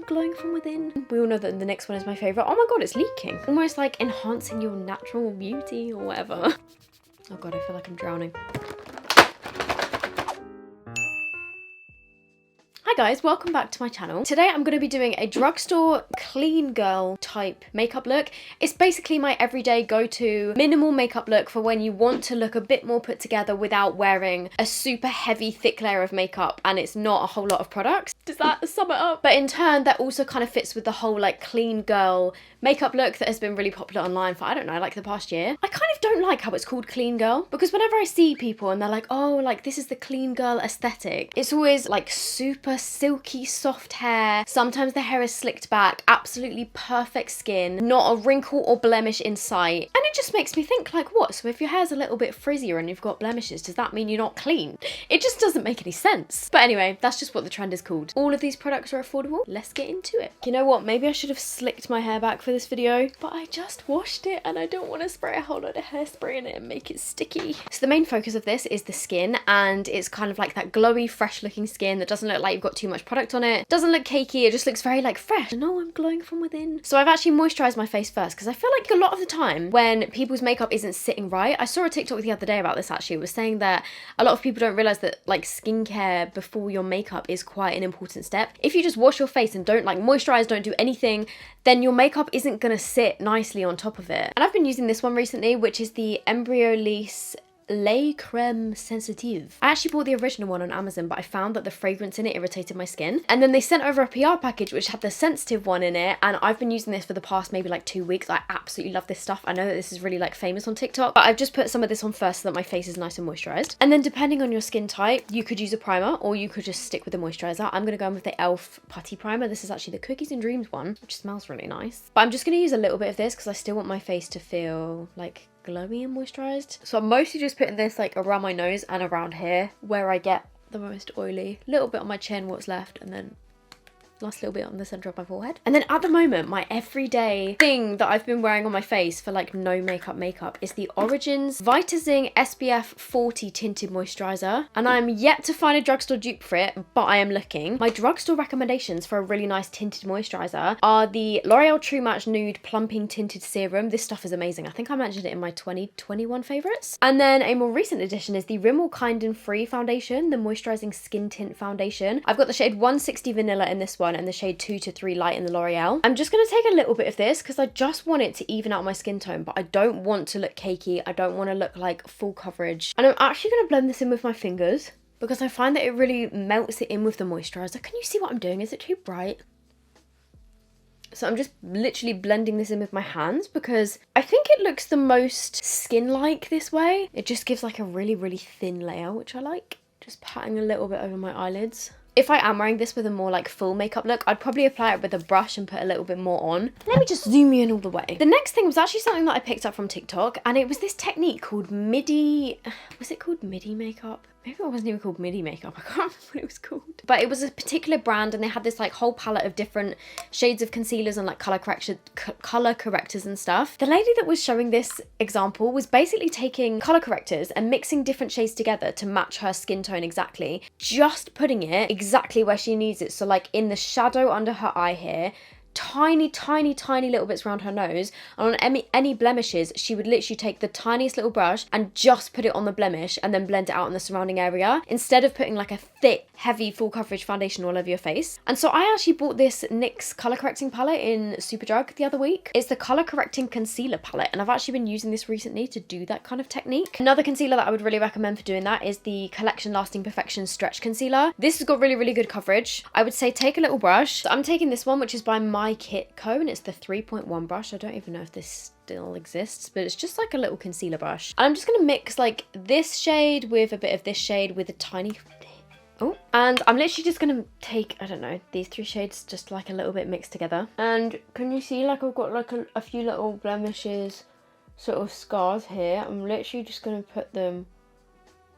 glowing from within. We all know that the next one is my favourite. Oh my god, it's leaking. Almost like enhancing your natural beauty or whatever. Oh god, I feel like I'm drowning. Hi guys, welcome back to my channel. Today I'm going to be doing a drugstore clean girl type makeup look. It's basically my everyday go-to minimal makeup look for when you want to look a bit more put together without wearing a super heavy thick layer of makeup and it's not a whole lot of products. Does that sum it up? But in turn that also kind of fits with the whole like clean girl makeup look that has been really popular online for, I don't know, like the past year. I kind of don't like how it's called clean girl because whenever I see people and they're like, oh, like this is the clean girl aesthetic, it's always like super silky soft hair. Sometimes the hair is slicked back, absolutely perfect skin, not a wrinkle or blemish in sight. And it just makes me think like, what? So if your hair's a little bit frizzier and you've got blemishes, does that mean you're not clean? It just doesn't make any sense. But anyway, that's just what the trend is called. All of these products are affordable. Let's get into it. You know what? Maybe I should have slicked my hair back for this video, but I just washed it and I don't want to spray a whole lot of hairspray in it and make it sticky. So the main focus of this is the skin, and it's kind of like that glowy, fresh looking skin that doesn't look like you've got too much product on it. Doesn't look cakey, it just looks very like fresh. And oh, I'm glowing from within. So I've actually moisturised my face first because I feel like a lot of the time when people's makeup isn't sitting right, I saw a TikTok the other day about this actually. It was saying that a lot of people don't realise that like skincare before your makeup is quite an important step. If you just wash your face and don't like moisturise, don't do anything, then your makeup isn't gonna sit nicely on top of it. And I've been using this one recently, which is the Embryolisse Lait Creme Sensitive. I actually bought the original one on Amazon, but I found that the fragrance in it irritated my skin. And then they sent over a PR package which had the sensitive one in it, and I've been using this for the past maybe like 2 weeks. I absolutely love this stuff. I know that this is really like famous on TikTok, but I've just put some of this on first so that my face is nice and moisturised. And then depending on your skin type, you could use a primer or you could just stick with the moisturiser. I'm going to go in with the e.l.f. Putty Primer. This is actually the Cookies and Dreams one, which smells really nice. But I'm just going to use a little bit of this because I still want my face to feel like glowy and moisturised. So I'm mostly just putting this like around my nose and around here where I get the most oily. Little bit on my chin, what's left, and then last little bit on the centre of my forehead. And then at the moment, my everyday thing that I've been wearing on my face for like no makeup is the Origins Vitazing SPF 40 Tinted Moisturiser. And I'm yet to find a drugstore dupe for it, but I am looking. My drugstore recommendations for a really nice tinted moisturiser are the L'Oreal True Match Nude Plumping Tinted Serum. This stuff is amazing. I think I mentioned it in my 2021 favourites. And then a more recent addition is the Rimmel Kind and Free Foundation, the Moisturising Skin Tint Foundation. I've got the shade 160 Vanilla in this one and the shade 2 to 3 Light in the L'Oreal. I'm just going to take a little bit of this because I just want it to even out my skin tone, but I don't want to look cakey. I don't want to look like full coverage. And I'm actually going to blend this in with my fingers because I find that it really melts it in with the moisturiser. Can you see what I'm doing? Is it too bright? So I'm just literally blending this in with my hands because I think it looks the most skin-like this way. It just gives like a really, really thin layer, which I like. Just patting a little bit over my eyelids. If I am wearing this with a more like full makeup look, I'd probably apply it with a brush and put a little bit more on. Let me just zoom you in all the way. The next thing was actually something that I picked up from TikTok, and it was this technique called midi, was it called midi makeup? Maybe it wasn't even called midi makeup, I can't remember what it was called. But it was a particular brand and they had this like whole palette of different shades of concealers and like color correctors and stuff. The lady that was showing this example was basically taking color correctors and mixing different shades together to match her skin tone exactly. Just putting it exactly where she needs it. So like in the shadow under her eye here, tiny little bits around her nose, and on any blemishes she would literally take the tiniest little brush and just put it on the blemish and then blend it out in the surrounding area instead of putting like a thick heavy full coverage foundation all over your face. And so I actually bought this NYX color correcting palette in Superdrug the other week. It's the color correcting concealer palette, and I've actually been using this recently to do that kind of technique. Another concealer that I would really recommend for doing that is the Collection Lasting Perfection Stretch Concealer. This has got really good coverage. I would say take a little brush. So I'm taking this one, which is by My Kit Co, and it's the 3.1 brush. I don't even know if this still exists, but it's just like a little concealer brush. And I'm just gonna mix like this shade with a bit of this shade with a tiny oh, and I'm literally just gonna take, I don't know, these 3 shades just like a little bit mixed together. And can you see like I've got like a few little blemishes, sort of scars here? I'm literally just gonna put them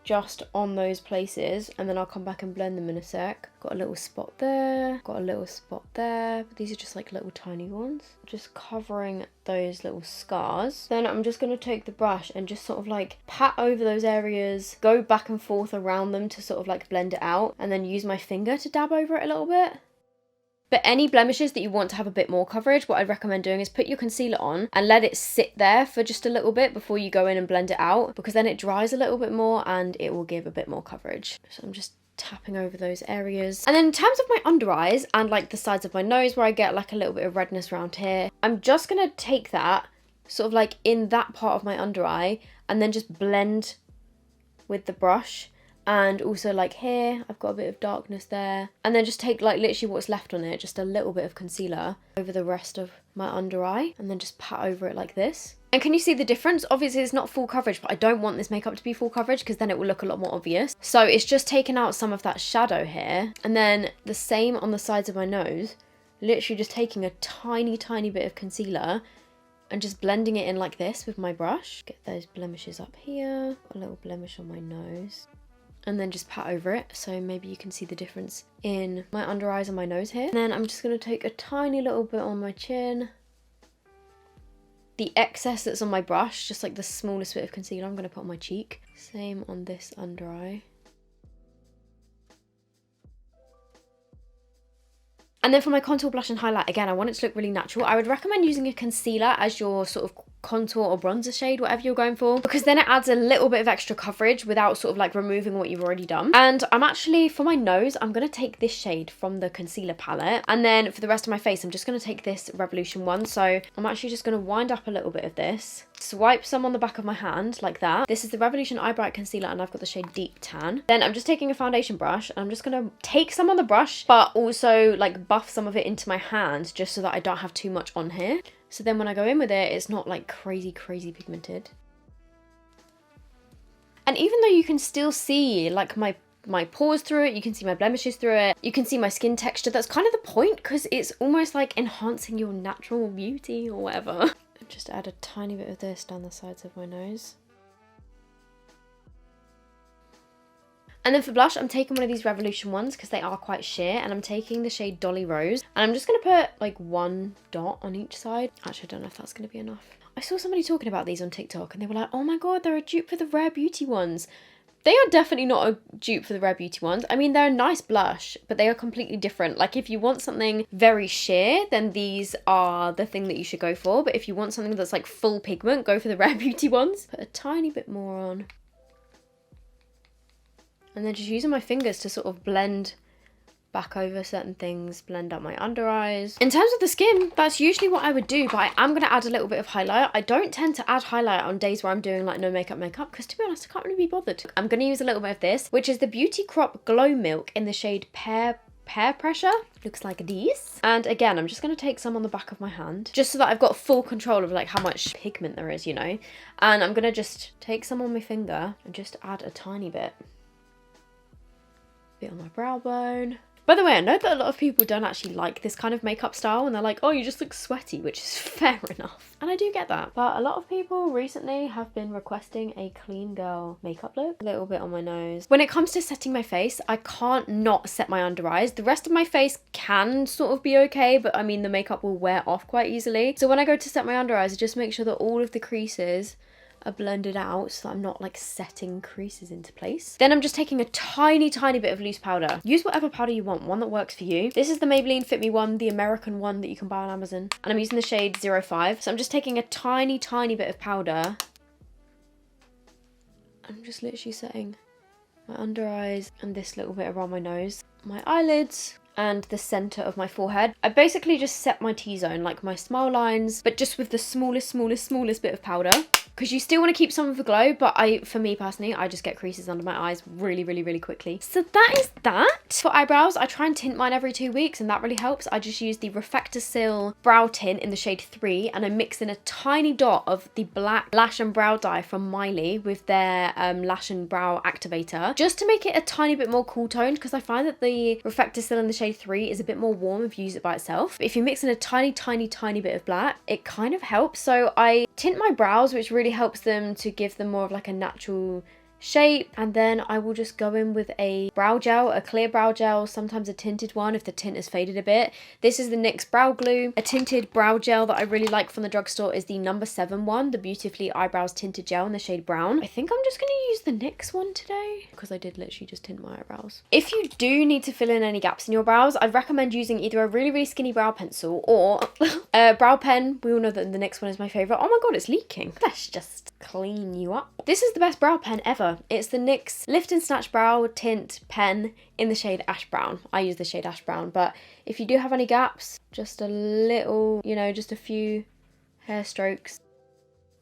just on those places, and then I'll come back and blend them in a sec. Got a little spot there, got a little spot there, but these are just like little tiny ones. Just covering those little scars. Then I'm just going to take the brush and just sort of like pat over those areas, go back and forth around them to sort of like blend it out, and then use my finger to dab over it a little bit. But any blemishes that you want to have a bit more coverage, what I'd recommend doing is put your concealer on and let it sit there for just a little bit before you go in and blend it out, because then it dries a little bit more and it will give a bit more coverage. So I'm just tapping over those areas. And then in terms of my under eyes and like the sides of my nose where I get like a little bit of redness around here, I'm just gonna take that sort of like in that part of my under eye and then just blend with the brush. And also like here, I've got a bit of darkness there. And then just take like literally what's left on it, just a little bit of concealer over the rest of my under eye. And then just pat over it like this. And can you see the difference? Obviously it's not full coverage, but I don't want this makeup to be full coverage because then it will look a lot more obvious. So it's just taking out some of that shadow here. And then the same on the sides of my nose. Literally just taking a tiny, tiny bit of concealer and just blending it in like this with my brush. Get those blemishes up here. A little blemish on my nose. And then just pat over it, so maybe you can see the difference in my under eyes and my nose here. And then I'm just going to take a tiny little bit on my chin. The excess that's on my brush, just like the smallest bit of concealer, I'm going to put on my cheek. Same on this under eye. And then for my contour, blush and highlight, again, I want it to look really natural. I would recommend using a concealer as your sort of contour or bronzer shade, whatever you're going for, because then it adds a little bit of extra coverage without sort of like removing what you've already done. And I'm actually, for my nose, I'm going to take this shade from the concealer palette. And then for the rest of my face, I'm just going to take this Revolution one. So I'm actually just going to wind up a little bit of this, swipe some on the back of my hand like that. This is the Revolution Eye Bright Concealer and I've got the shade Deep Tan. Then I'm just taking a foundation brush and I'm just going to take some on the brush, but also like buff some of it into my hand just so that I don't have too much on here. So then when I go in with it, it's not like crazy pigmented. And even though you can still see like my pores through it, you can see my blemishes through it, you can see my skin texture, that's kind of the point because it's almost like enhancing your natural beauty or whatever. Just add a tiny bit of this down the sides of my nose. And then for blush, I'm taking one of these Revolution ones because they are quite sheer, and I'm taking the shade Dolly Rose. And I'm just going to put like one dot on each side. Actually, I don't know if that's going to be enough. I saw somebody talking about these on TikTok and they were like, oh my god, they're a dupe for the Rare Beauty ones. They are definitely not a dupe for the Rare Beauty ones. I mean, they're a nice blush, but they are completely different. Like if you want something very sheer, then these are the thing that you should go for. But if you want something that's like full pigment, go for the Rare Beauty ones. Put a tiny bit more on. And then just using my fingers to sort of blend back over certain things, blend up my under eyes. In terms of the skin, that's usually what I would do, but I am going to add a little bit of highlight. I don't tend to add highlight on days where I'm doing like no makeup because to be honest, I can't really be bothered. I'm going to use a little bit of this, which is the Beauty Crop Glow Milk in the shade Pear Pressure. Looks like this. And again, I'm just going to take some on the back of my hand just so that I've got full control of like how much pigment there is, you know. And I'm going to just take some on my finger and just add a tiny bit on my brow bone. By the way, I know that a lot of people don't actually like this kind of makeup style and they're like, oh, you just look sweaty, which is fair enough. And I do get that. But a lot of people recently have been requesting a clean girl makeup look. A little bit on my nose. When it comes to setting my face, I can't not set my under eyes. The rest of my face can sort of be okay, but I mean, the makeup will wear off quite easily. So when I go to set my under eyes, I just make sure that all of the creases are blended out so that I'm not like setting creases into place. Then I'm just taking a tiny bit of loose powder. Use whatever powder you want, one that works for you. This is the Maybelline Fit Me one, the American one that you can buy on Amazon. And I'm using the shade 05. So I'm just taking a tiny bit of powder. I'm just literally setting my under eyes and this little bit around my nose, my eyelids, and the center of my forehead. I basically just set my T-zone, like my smile lines, but just with the smallest bit of powder. Because you still want to keep some of the glow, but for me personally, I just get creases under my eyes really quickly. So that is that. For eyebrows, I try and tint mine every 2 weeks, and that really helps. I just use the Reflector-Sil brow tint in the shade 3, and I mix in a tiny dot of the black lash and brow dye from Miley with their lash and brow activator, just to make it a tiny bit more cool toned, because I find that the Reflector-Sil in the shade 3 is a bit more warm if you use it by itself. But if you mix in a tiny bit of black, it kind of helps. So I tint my brows, which really helps them to give them more of like a natural shape. And then I will just go in with a brow gel, a clear brow gel, sometimes a tinted one if the tint has faded a bit. This is the NYX Brow Glue. A tinted brow gel that I really like from the drugstore is the No. 7 one, the Beautifully Eyebrows Tinted Gel in the shade brown. I think I'm just going to use the NYX one today because I did literally just tint my eyebrows. If you do need to fill in any gaps in your brows, I'd recommend using either a really, really skinny brow pencil or a brow pen. We all know that the NYX one is my favourite. Oh my god, it's leaking. Let's just clean you up. This is the best brow pen ever. It's the NYX Lift and Snatch Brow Tint Pen in the shade Ash Brown. I use the shade Ash Brown, but if you do have any gaps, just a little, you know, just a few hair strokes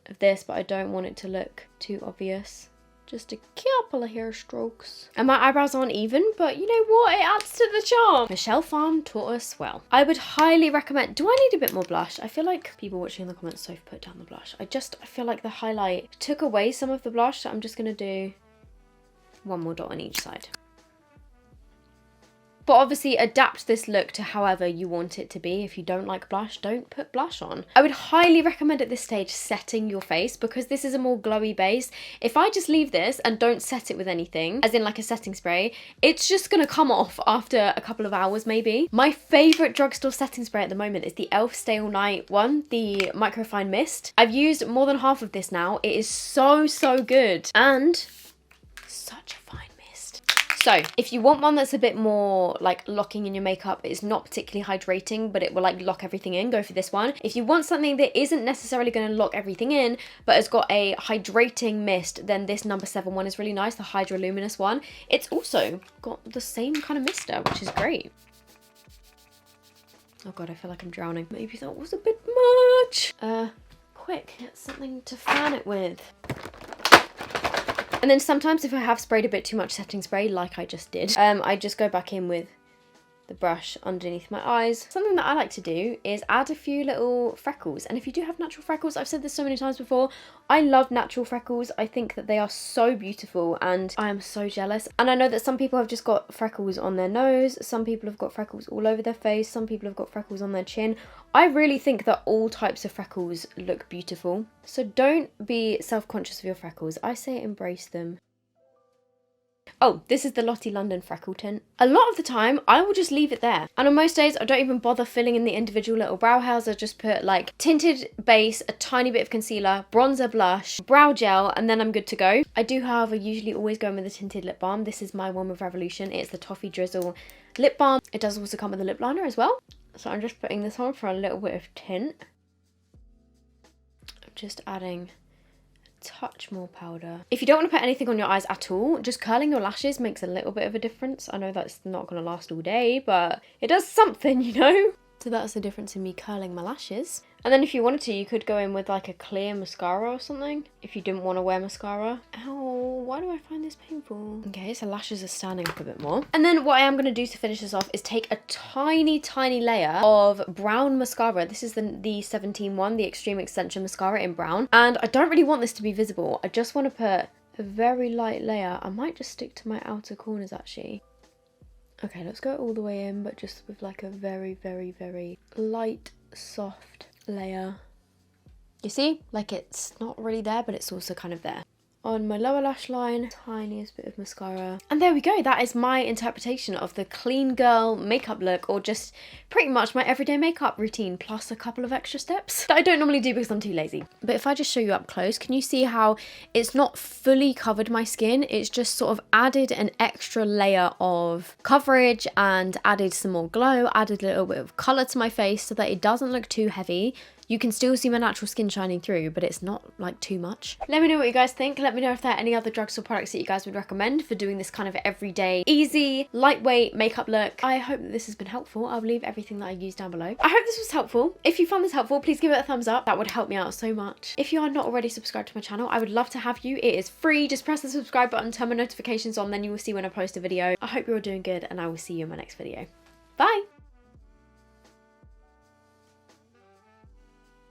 of this, but I don't want it to look too obvious. Just a couple of hair strokes. And my eyebrows aren't even, but you know what? It adds to the charm. Michelle Phan taught us well. I would highly recommend... Do I need a bit more blush? I feel like people watching in the comments so put down the blush. I feel like the highlight took away some of the blush, so I'm just going to do one more dot on each side. But obviously adapt this look to however you want it to be. If you don't like blush, don't put blush on. I would highly recommend at this stage setting your face because this is a more glowy base. If I just leave this and don't set it with anything, as in like a setting spray, it's just gonna come off after a couple of hours maybe. My favourite drugstore setting spray at the moment is the e.l.f. Stay All Night one, the Microfine Mist. I've used more than half of this now. It is so, so good. And such a fine mist. So if you want one that's a bit more like locking in your makeup, it's not particularly hydrating, but it will like lock everything in, go for this one. If you want something that isn't necessarily going to lock everything in, but has got a hydrating mist, then this No. 7 one is really nice, the Hydra Luminous one. It's also got the same kind of mister, which is great. Oh god, I feel like I'm drowning. Maybe that was a bit much. Quick, get something to fan it with. And then sometimes if I have sprayed a bit too much setting spray, like I just did, I just go back in with the brush underneath my eyes. Something that I like to do is add a few little freckles. And if you do have natural freckles, I've said this so many times before, I love natural freckles. I think that they are so beautiful and I am so jealous. And I know that some people have just got freckles on their nose, some people have got freckles all over their face, some people have got freckles on their chin. I really think that all types of freckles look beautiful. So don't be self-conscious of your freckles. I say embrace them. Oh, this is the Lottie London Freckle Tint. A lot of the time, I will just leave it there. And on most days, I don't even bother filling in the individual little brow hairs. I just put like tinted base, a tiny bit of concealer, bronzer, blush, brow gel, and then I'm good to go. I do, however, usually always go in with a tinted lip balm. This is my one with Revolution. It's the Toffee Drizzle lip balm. It does also come with a lip liner as well. So I'm just putting this on for a little bit of tint. I'm just adding touch more powder. If you don't want to put anything on your eyes at all, just curling your lashes makes a little bit of a difference. I know that's not going to last all day, but it does something, you know? So that's the difference in me curling my lashes. And then if you wanted to, you could go in with like a clear mascara or something if you didn't want to wear mascara. Ow, why do I find this painful? Okay, so lashes are standing up a bit more. And then what I am going to do to finish this off is take a tiny, tiny layer of brown mascara. This is the 17 one, the Extreme Extension Mascara in brown. And I don't really want this to be visible. I just want to put a very light layer. I might just stick to my outer corners actually. Okay, let's go all the way in, but just with like a very, very, very light, soft layer. You see? Like it's not really there, but it's also kind of there. On my lower lash line, tiniest bit of mascara. And there we go. That is my interpretation of the clean girl makeup look, or just pretty much my everyday makeup routine, plus a couple of extra steps that I don't normally do because I'm too lazy. But if I just show you up close, can you see how it's not fully covered my skin? It's just sort of added an extra layer of coverage and added some more glow, added a little bit of colour to my face so that it doesn't look too heavy. You can still see my natural skin shining through, but it's not like too much. Let me know what you guys think. Let me know if there are any other drugstore products that you guys would recommend for doing this kind of everyday, easy, lightweight makeup look. I hope that this has been helpful. I'll leave everything that I used down below. I hope this was helpful. If you found this helpful, please give it a thumbs up. That would help me out so much. If you are not already subscribed to my channel, I would love to have you. It is free. Just press the subscribe button, turn my notifications on, then you will see when I post a video. I hope you're all doing good, and I will see you in my next video. Bye!